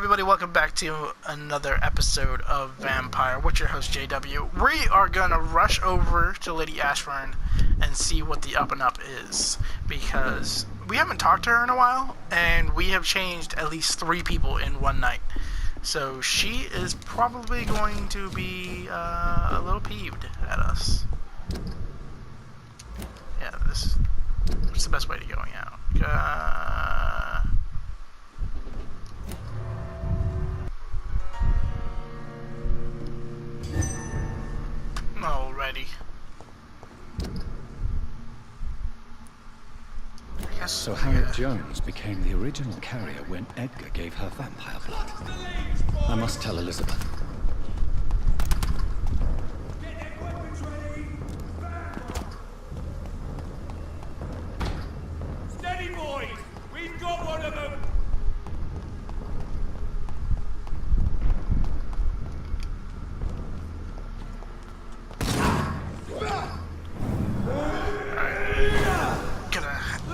everybody, welcome back to another episode of Vampyr with your host JW. We are gonna rush over to Lady Ashburn and see what the up and up is, because we haven't talked to her in a while, and we have changed at least 3 people in one night. So she is probably going to be a little peeved at us. Yeah, this is the best way to going out. Alrighty. So Harriet Jones became the original carrier when Edgar gave her vampire blood. I must tell Elizabeth. Steady, boys! We've got one of them!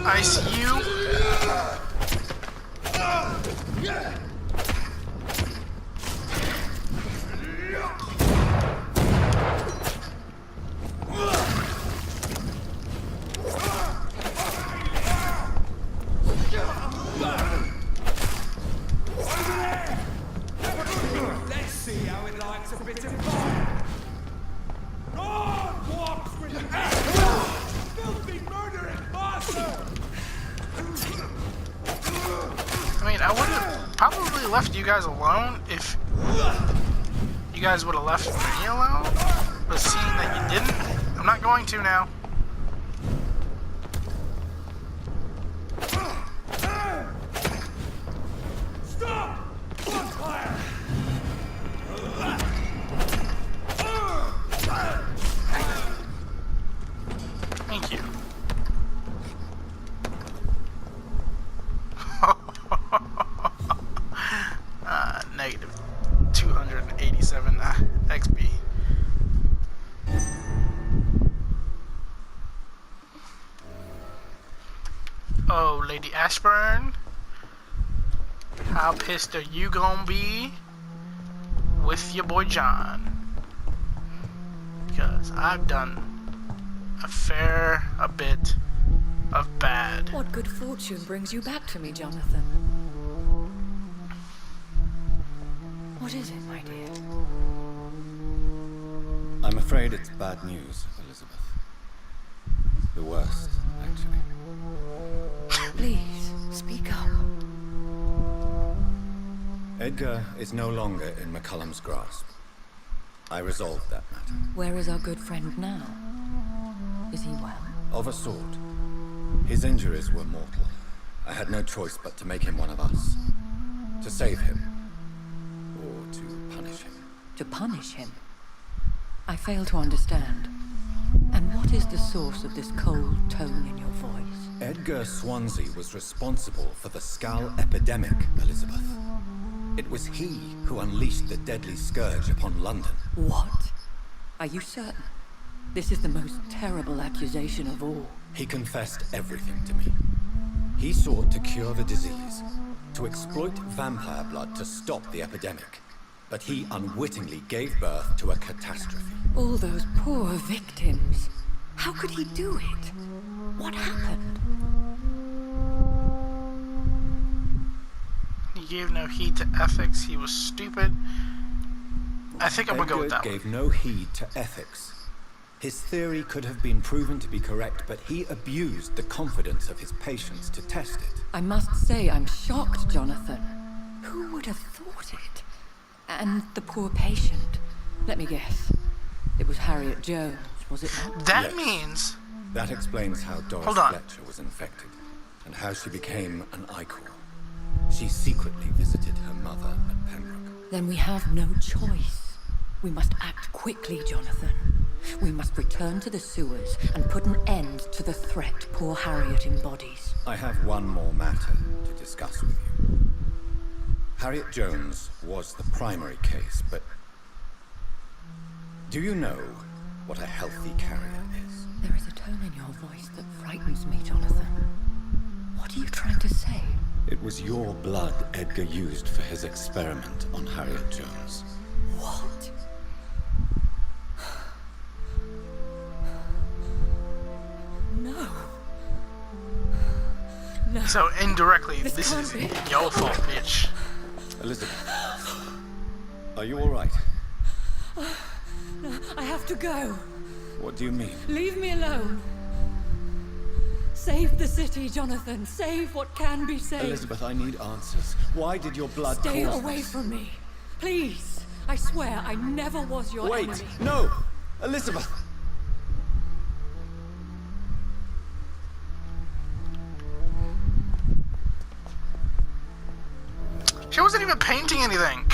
Ice you. Let's see how it likes a bit of fire. God walks with filthy murdering bastard! I mean, I would have probably left you guys alone if you guys would have left me alone, but seeing that you didn't, I'm not going to now. Stop! Fire! Thank you. Negative 287 XP. Oh, Lady Ashburn, how pissed are you gonna be with your boy John? Because I've done a bit of bad. What good fortune brings you back to me, Jonathan? What is it, my dear? I'm afraid it's bad news, Elizabeth. The worst, actually. Please, speak up. Edgar is no longer in McCullum's grasp. I resolved that matter. Where is our good friend now? Is he well? Of a sort. His injuries were mortal. I had no choice but to make him one of us. To save him. Or to punish him. To punish him? I fail to understand. And what is the source of this cold tone in your voice? Edgar Swansea was responsible for the Skull epidemic, Elizabeth. It was he who unleashed the deadly scourge upon London. What? Are you certain? This is the most terrible accusation of all. He confessed everything to me. He sought to cure the disease, to exploit vampire blood to stop the epidemic. But he unwittingly gave birth to a catastrophe. All those poor victims. How could he do it? What happened? He gave no heed to ethics. He was stupid. I think I'm gonna go with that Edgar one. gave no heed to ethics. His theory could have been proven to be correct, but he abused the confidence of his patients to test it. I must say I'm shocked, Jonathan. Who would have thought it? And the poor patient. Let me guess. It was Harriet Jones, was it not? That Yes. means... That explains how Doris Hold on. Fletcher was infected, and how she became an Icor. She secretly visited her mother at Pembroke. Then we have no choice. We must act quickly, Jonathan. We must return to the sewers and put an end to the threat poor Harriet embodies. I have one more matter to discuss with you. Harriet Jones was the primary case, but do you know what a healthy carrier is? There is a tone in your voice that frightens me, Jonathan. What are you trying to say? It was your blood Edgar used for his experiment on Harriet Jones. What? No. No. So indirectly, This this can't is be. your fault, bitch. Elizabeth, are you all right? I have to go. What do you mean? Leave me alone. Save the city, Jonathan. Save what can be saved. Elizabeth, I need answers. Why did your blood Stay cause away this? from me. Please. I swear I never was your Wait! enemy. No! Elizabeth! She wasn't even painting anything.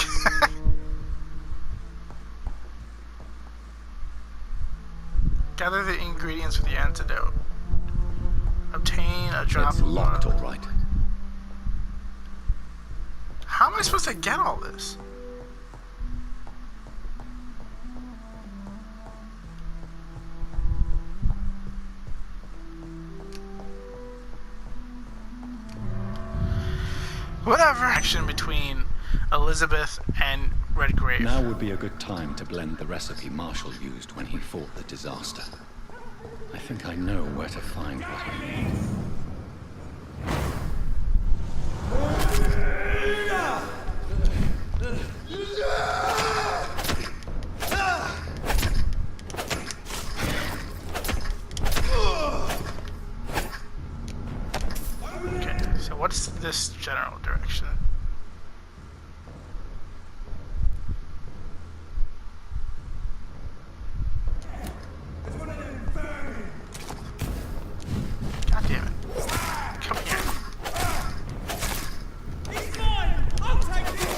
Gather the ingredients for the antidote. Obtain a drop It's of locked, blood. all right. How am I supposed to get all this? Whatever. Action between Elizabeth and Redgrave. Now would be a good time to blend the recipe Marshall used when he fought the disaster. I think I know where to find what I need. Okay, so what's this general direction? God damn it. Come here. He's mine! I'll take him!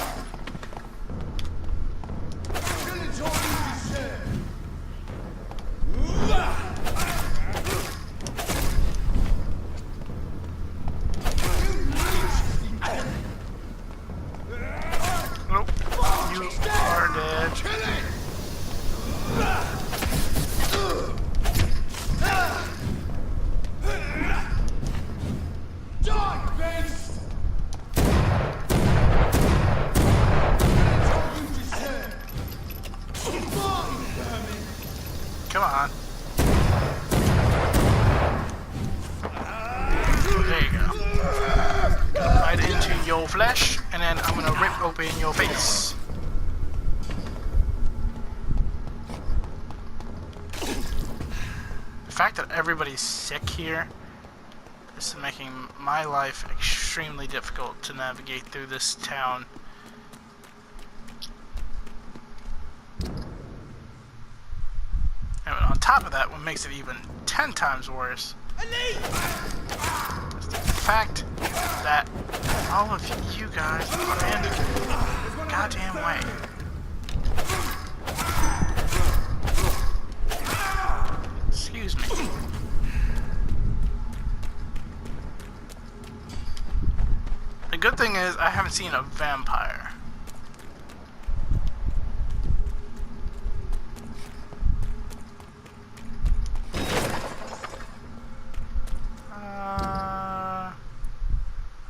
Village all needs to share. Nope. You are dead. Die, beast! Village all needs to share. Mine, vermin! Come on. There you go. Right into your flesh, and then I'm gonna rip open your face. The fact that everybody's sick here is making my life extremely difficult to navigate through this town. And on top of that, what makes it even 10 times worse is the fact that all of you guys are in the goddamn way. Excuse me. The good thing is I haven't seen a vampire.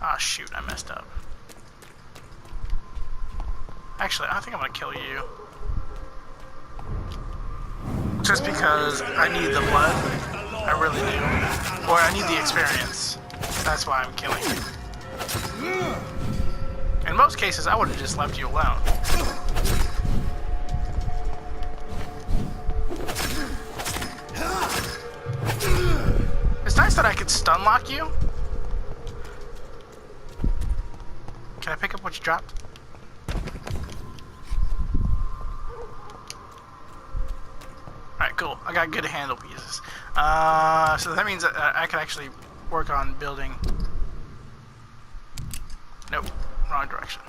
Ah, shoot, I messed up. Actually, I think I'm gonna kill you. Just because I need the blood. I really do. Or I need the experience. That's why I'm killing you. In most cases, I would have just left you alone. It's nice that I could stun lock you. Can I pick up what you dropped? Alright, cool. I got good handle pieces. So that means that I can actually work on building... Nope, wrong direction.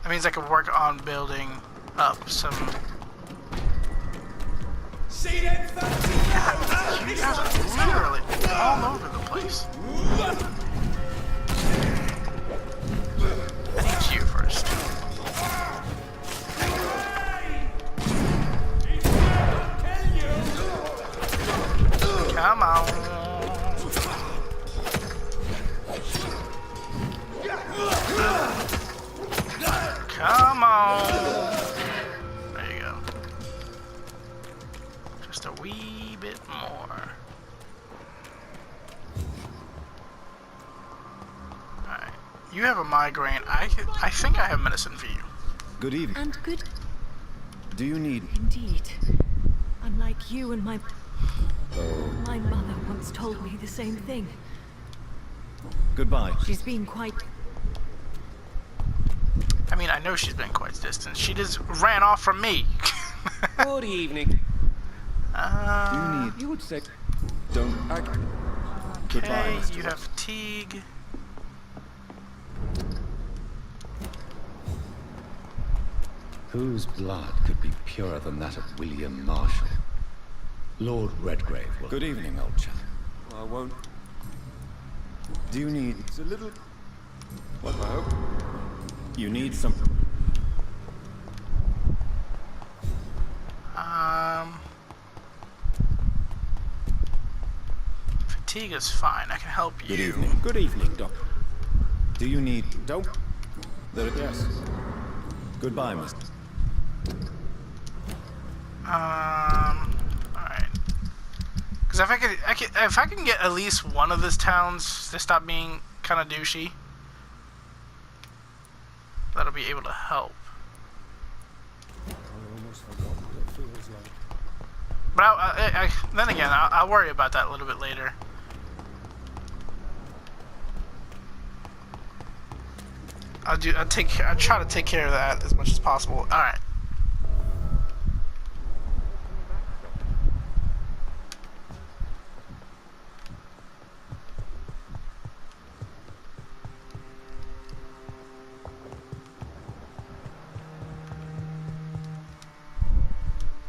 That means I can work on building up some... See them fancy You guys are literally all over the place. I need you first. Come on. more. Alright. You have a migraine. I think I have medicine for you. Good evening. And good Do you need... indeed. Unlike you and my mother once told me the same thing. Goodbye. She's been quite... I mean, I know she's been quite distant. She just ran off from me. Good evening. Do you need... You would say... Don't... Goodbye, Okay, Mr. you have Watson. fatigue. Whose blood could be purer than that of William Marshall? Lord Redgrave will... Good evening, old chap. I won't. Do you need... It's a little... What, I hope? You need some... Fatigue is fine. I can help you. Good evening. Good evening, Doctor. Do you need... Don't... There... Yes. Goodbye, Mr. Alright. Because if I can get at least one of these towns to stop being kind of douchey, that'll be able to help. I almost forgot what it feels like. But then again, I'll worry about that a little bit later. I'll try to take care of that as much as possible. All right.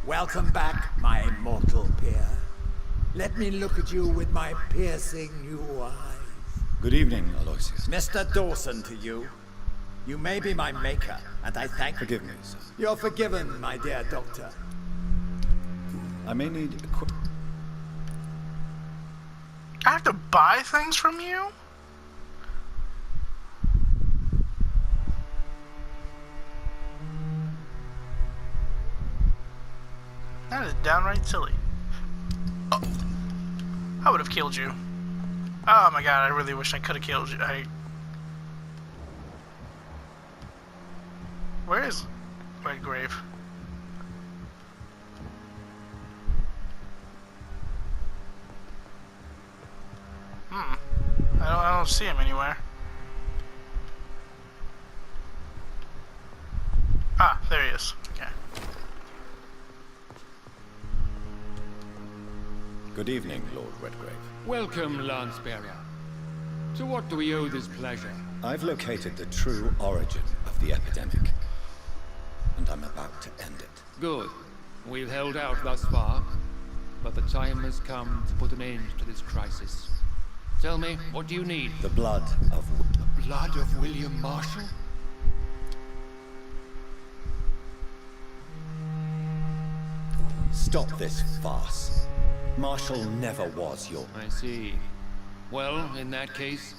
Welcome back, my mortal peer. Let me look at you with my piercing new eyes. Good evening, Aloysius. Mr. Dawson to you. You may be my maker, and I thank you. Forgive me, sir. You're forgiven, my dear doctor. I may need a quick... I have to buy things from you? That is downright silly. Oh. I would have killed you. Oh my god, I really wish I could have killed you. Where is Redgrave? I don't see him anywhere. Ah, there he is. Okay. Good evening, Lord Redgrave. Welcome, Lance-Bearer. To what do we owe this pleasure? I've located the true origin of the epidemic, and I'm about to end it. Good. We've held out thus far, but the time has come to put an end to this crisis. Tell me, what do you need? The blood of... The blood of William Marshall? Stop this farce. Marshall never was your... I see. Well, in that case,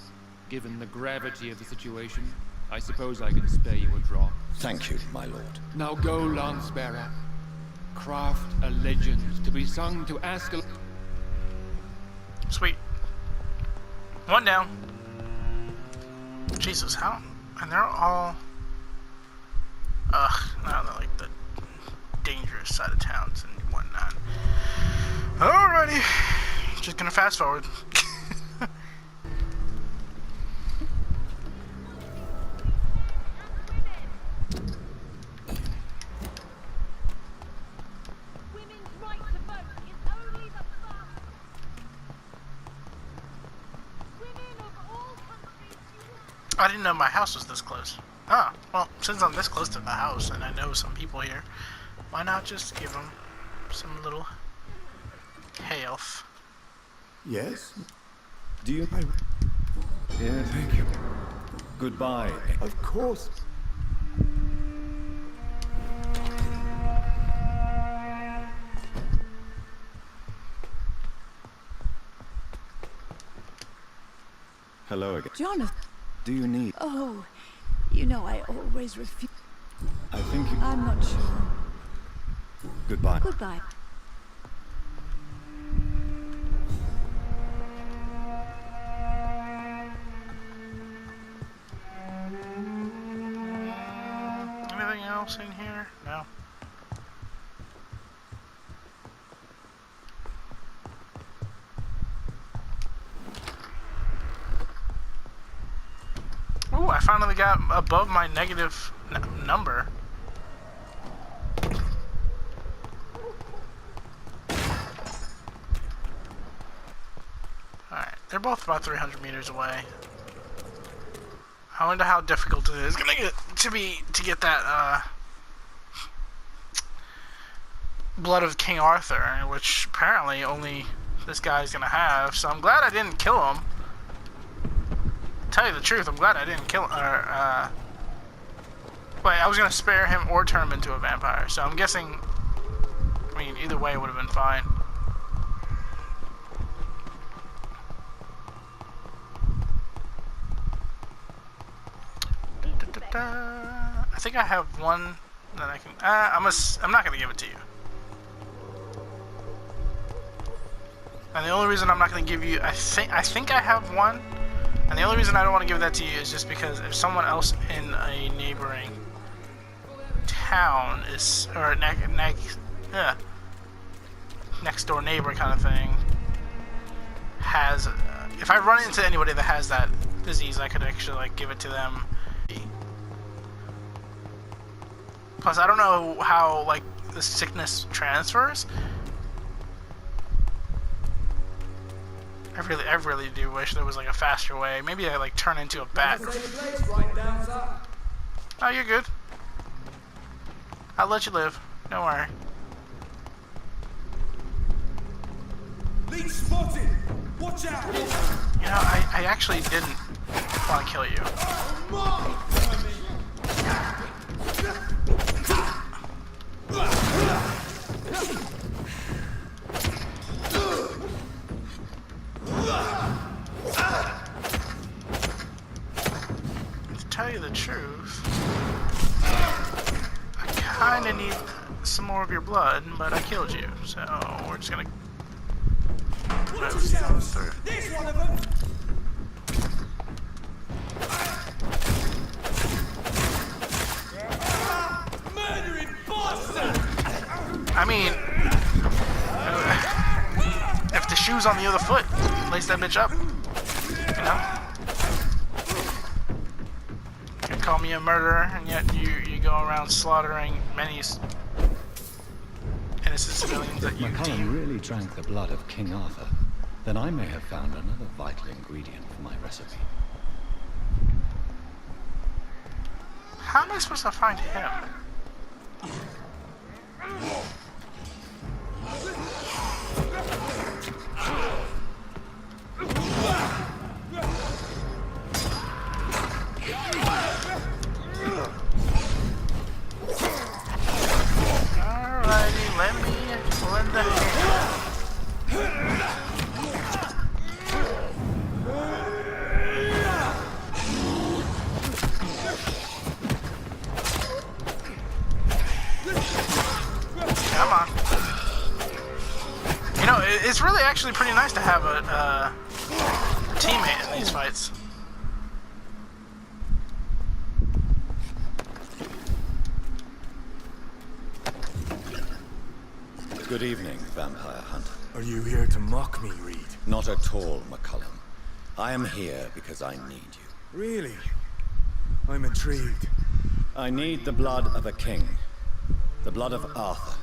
given the gravity of the situation, I suppose I can spare you a drop. Thank you, my lord. Now go, Lance-Bearer. Craft a legend to be sung to Askel... Sweet. One down. Jesus, how? And they're all... now they're like the dangerous side of towns and whatnot. Alrighty. Just gonna fast forward. I didn't know my house was this close. Ah, well, since I'm this close to the house and I know some people here, why not just give them some little health? Yes? Do you... Yes. Thank you. Goodbye. Of course. Hello again. Jonathan. Do you need... Oh, you know I always refuse. I think you... I'm not sure. Goodbye. Goodbye. Ooh, I finally got above my negative number. Alright, they're both about 300 meters away. I wonder how difficult it is gonna get to get that blood of King Arthur, which apparently only this guy's gonna have. So I'm glad I didn't kill him. Tell you the truth, I'm glad I didn't kill him. Wait, I was gonna spare him or turn him into a vampire. So I'm guessing. I mean, either way would have been fine. I think I have one that I can. I'm not gonna give it to you. And the only reason I'm not gonna give you, I think I have one. And the only reason I don't want to give that to you is just because if someone else in a neighboring town is, or next door neighbor kind of thing, has, if I run into anybody that has that disease, I could actually like give it to them. Plus, I don't know how like the sickness transfers. I really do wish there was like a faster way. Maybe I like turn into a bat. Oh, you're good. I'll let you live. Don't worry. Leech spotted! Watch out! You know, I actually didn't want to kill you. To tell you the truth, I kinda need some more of your blood, but I killed you, so we're just gonna move through. There's one of them! Murdering bastard! I mean, if the shoe's on the other foot, lace that bitch up. You know? You call me a murderer, and yet you go around slaughtering many innocent civilians that you If deem. McCullum really drank the blood of King Arthur, then I may have found another vital ingredient for my recipe. How am I supposed to find him? Alrighty, let me lend a hand. Come on. You know, it's really actually pretty nice to have a teammate in these fights. Good evening, vampire hunter. Are you here to mock me, Reed? Not at all, McCullum. I am here because I need you. Really? I'm intrigued. I need the blood of a king. The blood of Arthur.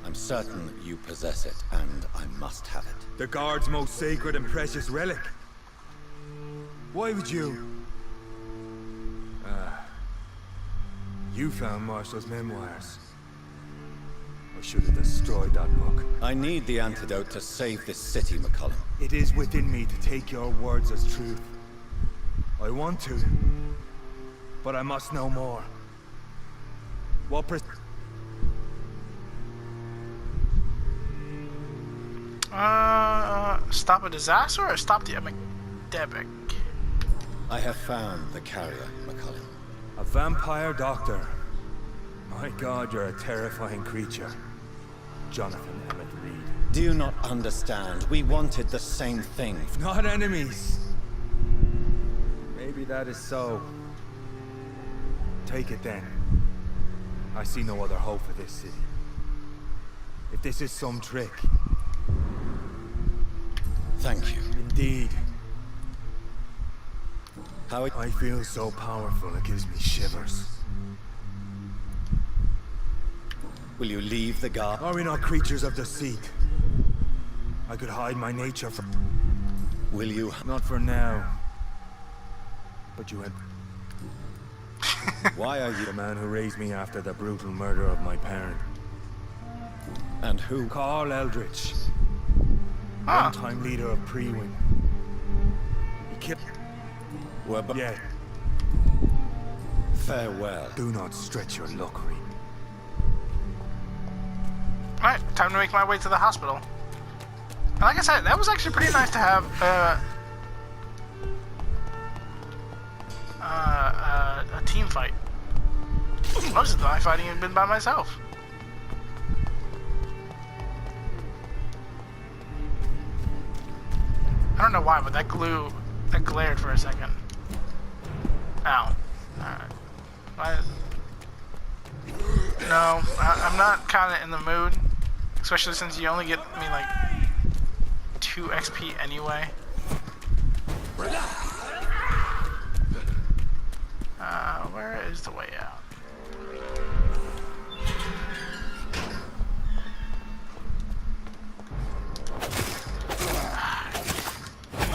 I'm certain you possess it, and I must have it. The Guard's most sacred and precious relic. Why would you? You found Marshall's memoirs. I should have destroyed that book. I need the antidote to save this city, McCullum. It is within me to take your words as truth. I want to, but I must know more. What Stop a disaster or stop the epidemic? I have found the carrier, McCullum. A vampire doctor. My God, you're a terrifying creature. Jonathan Emmett Reed. Do you not understand? We wanted the same thing. Not enemies. Maybe that is so. Take it then. I see no other hope for this city. If this is some trick. Thank you. Indeed. How I feel so powerful it gives me shivers. will you leave the guard? Are we not creatures of deceit? I could hide my nature from... Will you? Not for now. But you had... Why are you? The man who raised me after the brutal murder of my parent. And who? Carl Eldritch. Huh. One-time leader of Pre-Wing. He killed... Were but Yeah, farewell. do not stretch your luck, Reed. Alright, time to make my way to the hospital. And like I said, that was actually pretty nice to have a team fight. Most of my fighting had been by myself. I don't know why, but that glared for a second. Ow. Alright. No, I'm not kind of in the mood. Especially since you only get me like 2 XP anyway. Where is the way out?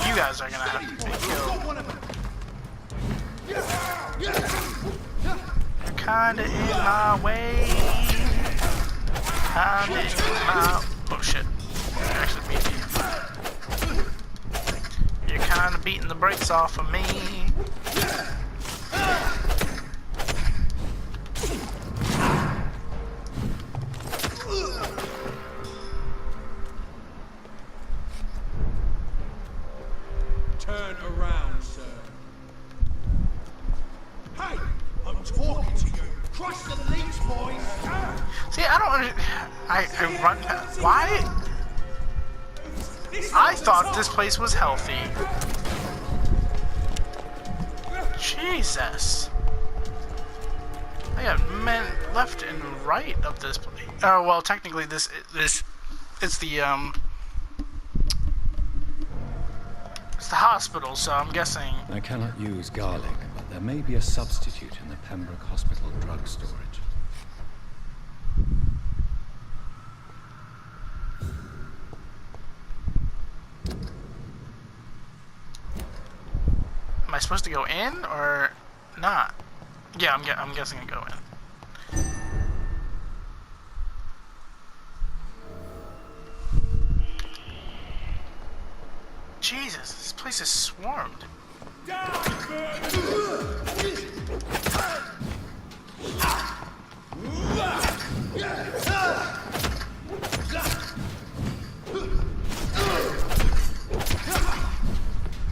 You guys are gonna have to be killed. You're kinda in my way. Kinda in my... Oh shit. Actually, me. You're kinda beating the brakes off of me. Turn around, sir. Hey, I'm talking to you. Crush the leech, boys. See, I don't understand. I run past. Why? I thought this place was healthy. Jesus. I got men left and right of this place. Oh well, technically this it's the hospital, so I'm guessing. I cannot use garlic, but there may be a substitute in the Pembroke Hospital drug storage. Am I supposed to go in or not? Yeah, I'm guessing I go in. Jesus, this place is swarmed.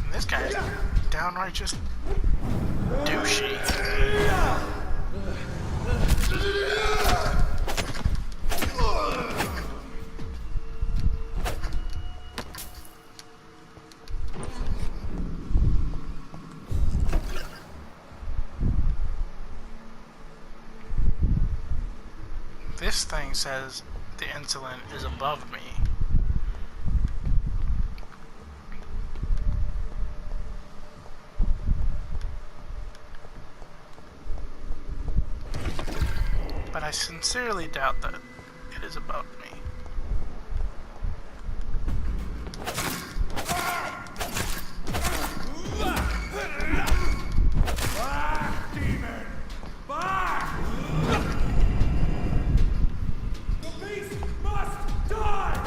And this guy's downright just douchey. This thing says the insulin is above me. But I sincerely doubt that it is above me. Back, demon! Back! The beast must die!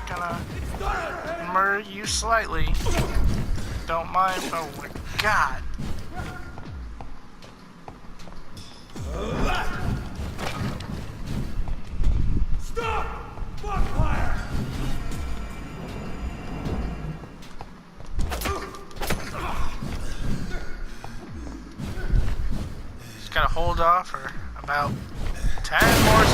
Gonna murder you slightly. Don't mind. Oh my god. Stop! Vampire! Just gotta hold off for about 10 more